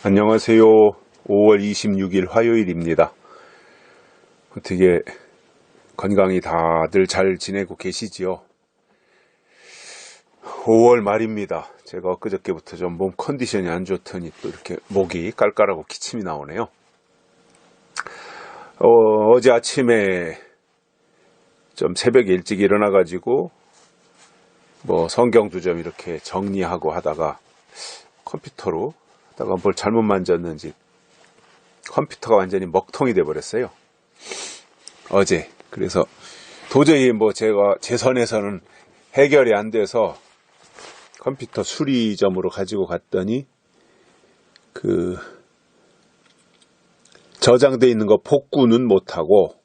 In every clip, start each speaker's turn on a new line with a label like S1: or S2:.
S1: 안녕하세요. 5월 26일 화요일입니다. 어떻게 건강히 다들 잘 지내고 계시지요? 5월 말입니다. 제가 엊그저께부터 좀 몸 컨디션이 안 좋더니 또 이렇게 목이 깔깔하고 기침이 나오네요. 어제 아침에 좀 새벽에 일찍 일어나가지고 성경도 좀 이렇게 정리하고 하다가 컴퓨터로 하다가 뭘 잘못 만졌는지 컴퓨터가 완전히 먹통이 돼버렸어요. 어제. 그래서 도저히 제가 제 선에서는 해결이 안 돼서 컴퓨터 수리점으로 가지고 갔더니 저장돼 있는 거 복구는 못하고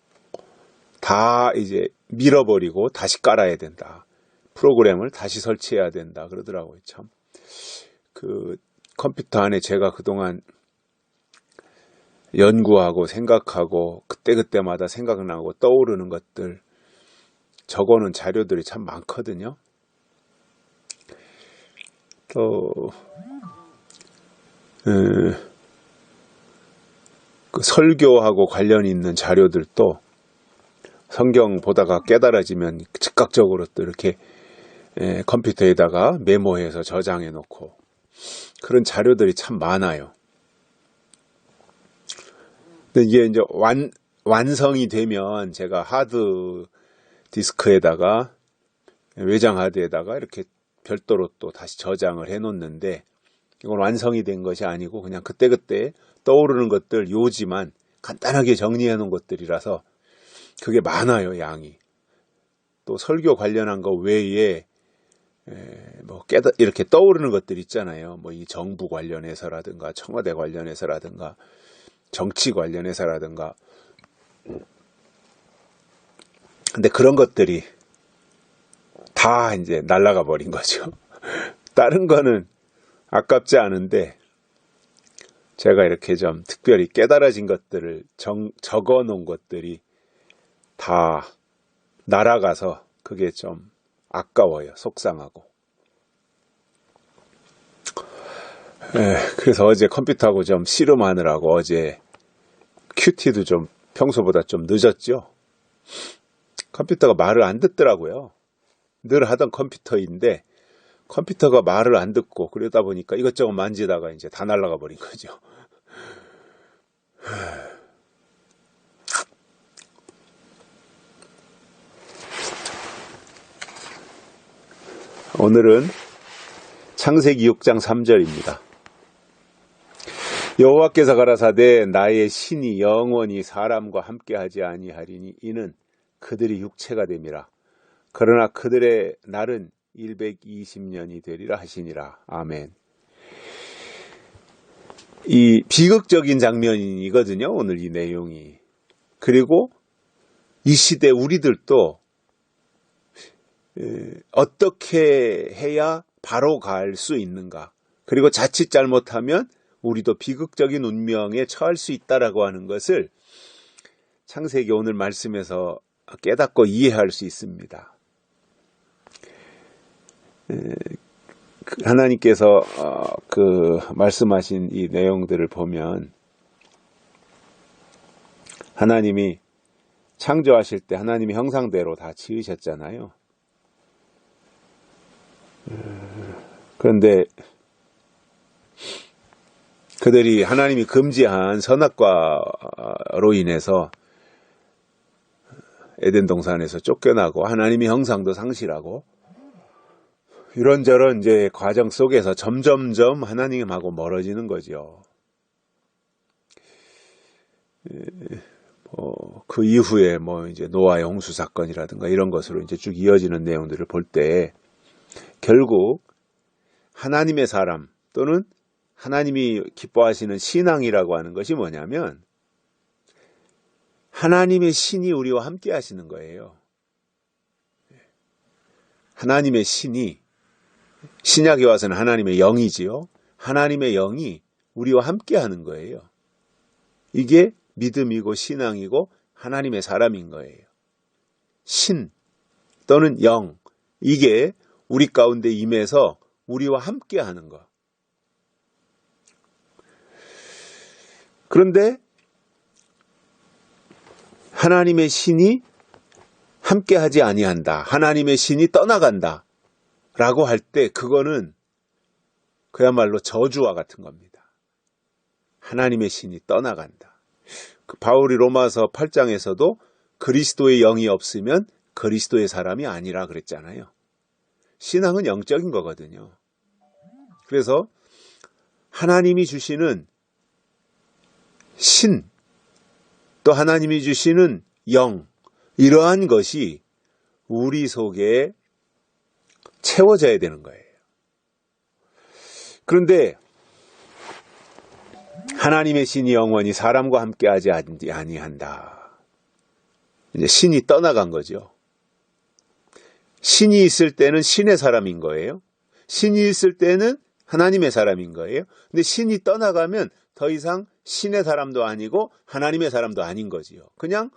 S1: 다 이제 밀어버리고 다시 깔아야 된다. 프로그램을 다시 설치해야 된다. 그러더라고요. 참. 컴퓨터 안에 제가 그동안 연구하고 생각하고 그때그때마다 생각나고 떠오르는 것들 적어놓은 자료들이 참 많거든요. 또 설교하고 관련 있는 자료들도 성경 보다가 깨달아지면 즉각적으로 또 이렇게 컴퓨터에다가 메모해서 저장해 놓고 그런 자료들이 참 많아요. 근데 이게 이제 완성이 되면 제가 하드 디스크에다가 외장 하드에다가 이렇게 별도로 또 다시 저장을 해 놓는데 이건 완성이 된 것이 아니고 그냥 그때그때 떠오르는 것들 요지만 간단하게 정리해 놓은 것들이라서 그게 많아요, 양이. 또 설교 관련한 거 외에 이렇게 떠오르는 것들 있잖아요. 이 정부 관련해서라든가 청와대 관련해서라든가 정치 관련해서라든가. 근데 그런 것들이 다 이제 날아가 버린 거죠. 다른 거는 아깝지 않은데 제가 이렇게 좀 특별히 깨달아진 것들을 적어 놓은 것들이 다 날아가서 그게 좀 아까워요. 속상하고. 그래서 어제 컴퓨터하고 좀 씨름하느라고 어제 큐티도 좀 평소보다 좀 늦었죠. 컴퓨터가 말을 안 듣더라고요. 늘 하던 컴퓨터인데 컴퓨터가 말을 안 듣고 그러다 보니까 이것저것 만지다가 이제 다 날아가 버린 거죠. 오늘은 창세기 6장 3절입니다. 여호와께서 가라사대 나의 신이 영원히 사람과 함께하지 아니하리니 이는 그들이 육체가 됨이라. 그러나 그들의 날은 120년이 되리라 하시니라. 아멘. 이 비극적인 장면이거든요. 오늘 이 내용이. 그리고 이 시대 우리들도 어떻게 해야 바로 갈 수 있는가. 그리고 자칫 잘못하면 우리도 비극적인 운명에 처할 수 있다라고 하는 것을 창세기 오늘 말씀에서 깨닫고 이해할 수 있습니다. 하나님께서 말씀하신 이 내용들을 보면 하나님이 창조하실 때 하나님의 형상대로 다 지으셨잖아요. 그런데 그들이 하나님이 금지한 선악과로 인해서 에덴 동산에서 쫓겨나고 하나님의 형상도 상실하고 이런저런 이제 과정 속에서 점점점 하나님하고 멀어지는 거죠. 그 이후에 이제 노아의 홍수 사건이라든가 이런 것으로 이제 쭉 이어지는 내용들을 볼 때 결국 하나님의 사람 또는 하나님이 기뻐하시는 신앙이라고 하는 것이 뭐냐면 하나님의 신이 우리와 함께 하시는 거예요. 하나님의 신이 신약에 와서는 하나님의 영이지요. 하나님의 영이 우리와 함께 하는 거예요. 이게 믿음이고 신앙이고 하나님의 사람인 거예요. 신 또는 영, 이게 우리 가운데 임해서 우리와 함께 하는 것. 그런데 하나님의 신이 함께하지 아니한다. 하나님의 신이 떠나간다. 라고 할 때 그거는 그야말로 저주와 같은 겁니다. 하나님의 신이 떠나간다. 그 바울이 로마서 8장에서도 그리스도의 영이 없으면 그리스도의 사람이 아니라 그랬잖아요. 신앙은 영적인 거거든요. 그래서 하나님이 주시는 신, 또 하나님이 주시는 영, 이러한 것이 우리 속에 채워져야 되는 거예요. 그런데 하나님의 신이 영원히 사람과 함께하지 아니한다. 이제 신이 떠나간 거죠. 신이 있을 때는 신의 사람인 거예요. 신이 있을 때는 하나님의 사람인 거예요. 근데 신이 떠나가면 더 이상 신의 사람도 아니고 하나님의 사람도 아닌 거지요. 그냥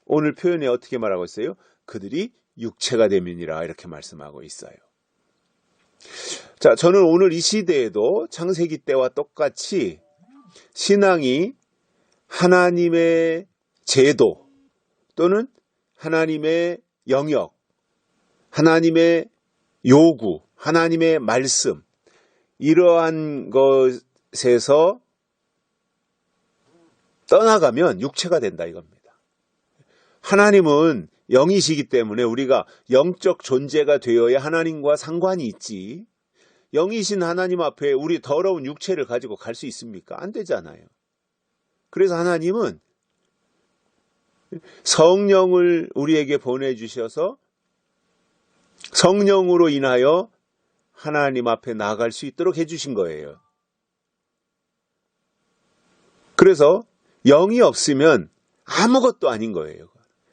S1: 오늘 표현에 어떻게 말하고 있어요? 그들이 육체가 되면이라 이렇게 말씀하고 있어요. 자, 저는 오늘 이 시대에도 창세기 때와 똑같이 신앙이 하나님의 제도 또는 하나님의 영역, 하나님의 요구, 하나님의 말씀, 이러한 것에서 떠나가면 육체가 된다 이겁니다. 하나님은 영이시기 때문에 우리가 영적 존재가 되어야 하나님과 상관이 있지. 영이신 하나님 앞에 우리 더러운 육체를 가지고 갈 수 있습니까? 안 되잖아요. 그래서 하나님은 성령을 우리에게 보내주셔서 성령으로 인하여 하나님 앞에 나아갈 수 있도록 해주신 거예요. 그래서 영이 없으면 아무것도 아닌 거예요.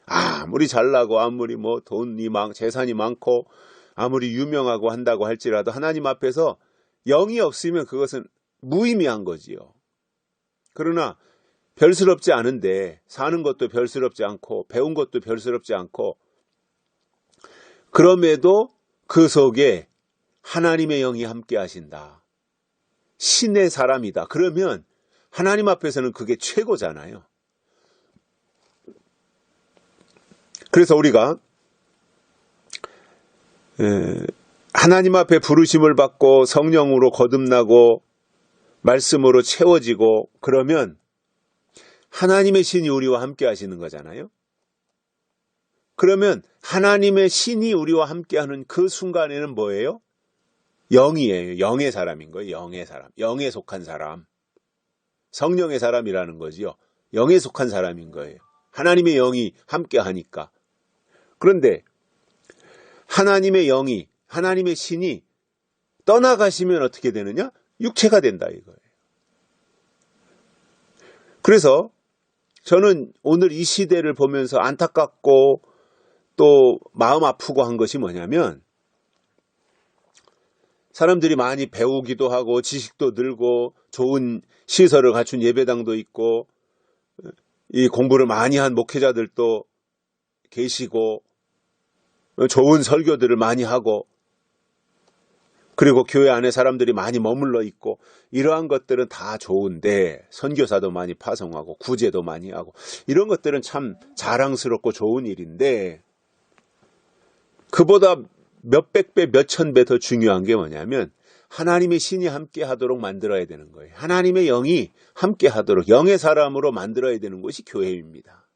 S1: 아무리 잘나고 아무리 뭐 재산이 많고 아무리 유명하고 한다고 할지라도 하나님 앞에서 영이 없으면 그것은 무의미한 거지요. 그러나 별스럽지 않은데 사는 것도 별스럽지 않고 배운 것도 별스럽지 않고 그럼에도 그 속에 하나님의 영이 함께 하신다. 신의 사람이다. 그러면 하나님 앞에서는 그게 최고잖아요. 그래서 우리가 하나님 앞에 부르심을 받고 성령으로 거듭나고 말씀으로 채워지고 그러면 하나님의 신이 우리와 함께 하시는 거잖아요. 그러면 하나님의 신이 우리와 함께하는 그 순간에는 뭐예요? 영이에요. 영의 사람인 거예요. 영의 사람. 영에 속한 사람. 성령의 사람이라는 거지요. 영에 속한 사람인 거예요. 하나님의 영이 함께하니까. 그런데 하나님의 영이, 하나님의 신이 떠나가시면 어떻게 되느냐? 육체가 된다 이거예요. 그래서 저는 오늘 이 시대를 보면서 안타깝고 또 마음 아프고 한 것이 뭐냐면 사람들이 많이 배우기도 하고 지식도 늘고 좋은 시설을 갖춘 예배당도 있고 이 공부를 많이 한 목회자들도 계시고 좋은 설교들을 많이 하고 그리고 교회 안에 사람들이 많이 머물러 있고 이러한 것들은 다 좋은데 선교사도 많이 파송하고 구제도 많이 하고 이런 것들은 참 자랑스럽고 좋은 일인데 그보다 몇백 배, 몇천 배 더 중요한 게 뭐냐면 하나님의 신이 함께 하도록 만들어야 되는 거예요. 하나님의 영이 함께 하도록 영의 사람으로 만들어야 되는 것이 교회입니다.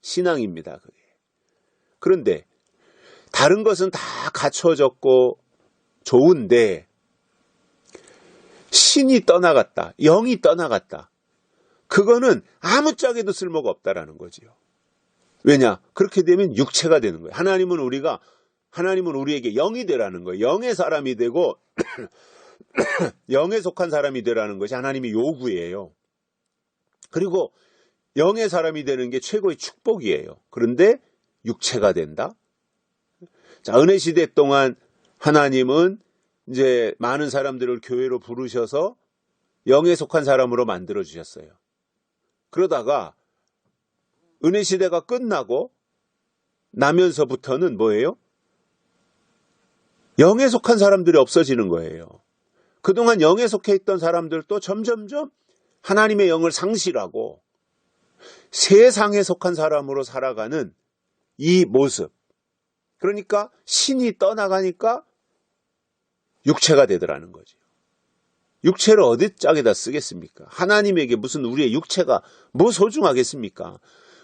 S1: 신앙입니다. 그게. 그런데 다른 것은 다 갖춰졌고 좋은데 신이 떠나갔다. 영이 떠나갔다. 그거는 아무짝에도 쓸모가 없다라는 거지요. 왜냐? 그렇게 되면 육체가 되는 거예요. 하나님은 우리에게 영이 되라는 거예요. 영의 사람이 되고 영에 속한 사람이 되라는 것이 하나님의 요구예요. 그리고 영의 사람이 되는 게 최고의 축복이에요. 그런데 육체가 된다? 자, 은혜 시대 동안 하나님은 이제 많은 사람들을 교회로 부르셔서 영에 속한 사람으로 만들어 주셨어요. 그러다가 은혜 시대가 끝나고 나면서부터는 뭐예요? 영에 속한 사람들이 없어지는 거예요. 그동안 영에 속해 있던 사람들도 점점점 하나님의 영을 상실하고 세상에 속한 사람으로 살아가는 이 모습. 그러니까 신이 떠나가니까 육체가 되더라는 거죠. 육체를 어디 짝에다 쓰겠습니까? 하나님에게 무슨 우리의 육체가 뭐 소중하겠습니까?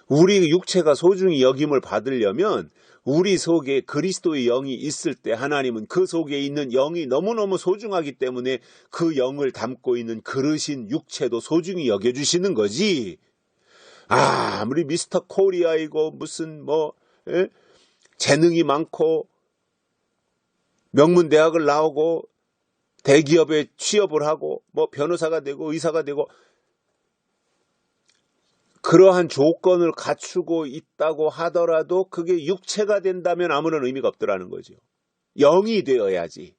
S1: 우리 육체가 소중히 여김을 받으려면 우리 속에 그리스도의 영이 있을 때 하나님은 그 속에 있는 영이 너무너무 소중하기 때문에 그 영을 담고 있는 그릇인 육체도 소중히 여겨주시는 거지. 아무리 미스터 코리아이고 무슨 재능이 많고 명문대학을 나오고 대기업에 취업을 하고 변호사가 되고 의사가 되고 그러한 조건을 갖추고 있다고 하더라도 그게 육체가 된다면 아무런 의미가 없더라는 거죠. 영이 되어야지.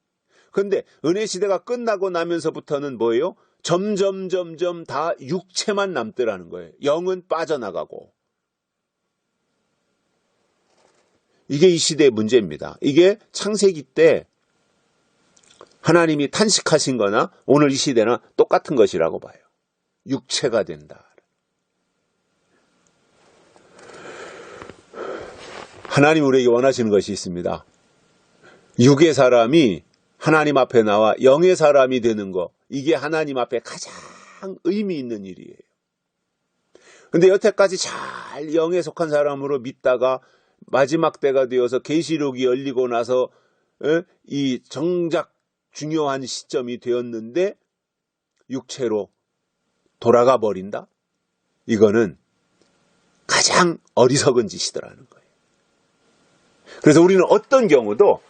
S1: 그런데 은혜 시대가 끝나고 나면서부터는 뭐예요? 점점 다 육체만 남더라는 거예요. 영은 빠져나가고. 이게 이 시대의 문제입니다. 이게 창세기 때 하나님이 탄식하신 거나 오늘 이 시대나 똑같은 것이라고 봐요. 육체가 된다. 하나님 우리에게 원하시는 것이 있습니다. 육의 사람이 하나님 앞에 나와 영의 사람이 되는 거, 이게 하나님 앞에 가장 의미 있는 일이에요. 근데 여태까지 잘 영에 속한 사람으로 믿다가 마지막 때가 되어서 계시록이 열리고 나서 이 정작 중요한 시점이 되었는데 육체로 돌아가 버린다? 이거는 가장 어리석은 짓이더라는 거예요. 그래서 우리는 어떤 경우도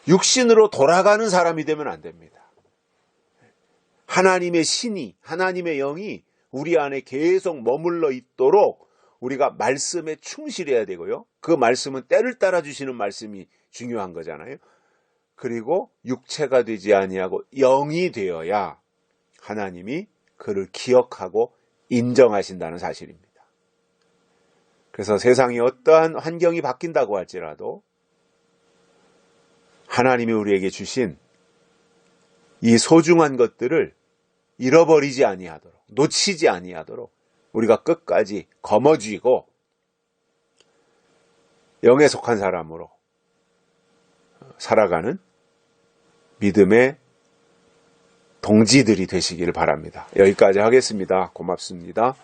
S1: 육신으로 돌아가는 사람이 되면 안 됩니다. 하나님의 신이, 하나님의 영이 우리 안에 계속 머물러 있도록 우리가 말씀에 충실해야 되고요. 그 말씀은 때를 따라 주시는 말씀이 중요한 거잖아요. 그리고 육체가 되지 아니하고 영이 되어야 하나님이 그를 기억하고 인정하신다는 사실입니다. 그래서 세상이 어떠한 환경이 바뀐다고 할지라도 하나님이 우리에게 주신 이 소중한 것들을 잃어버리지 아니하도록, 놓치지 아니하도록 우리가 끝까지 거머쥐고 영에 속한 사람으로 살아가는 믿음의 동지들이 되시기를 바랍니다. 여기까지 하겠습니다. 고맙습니다.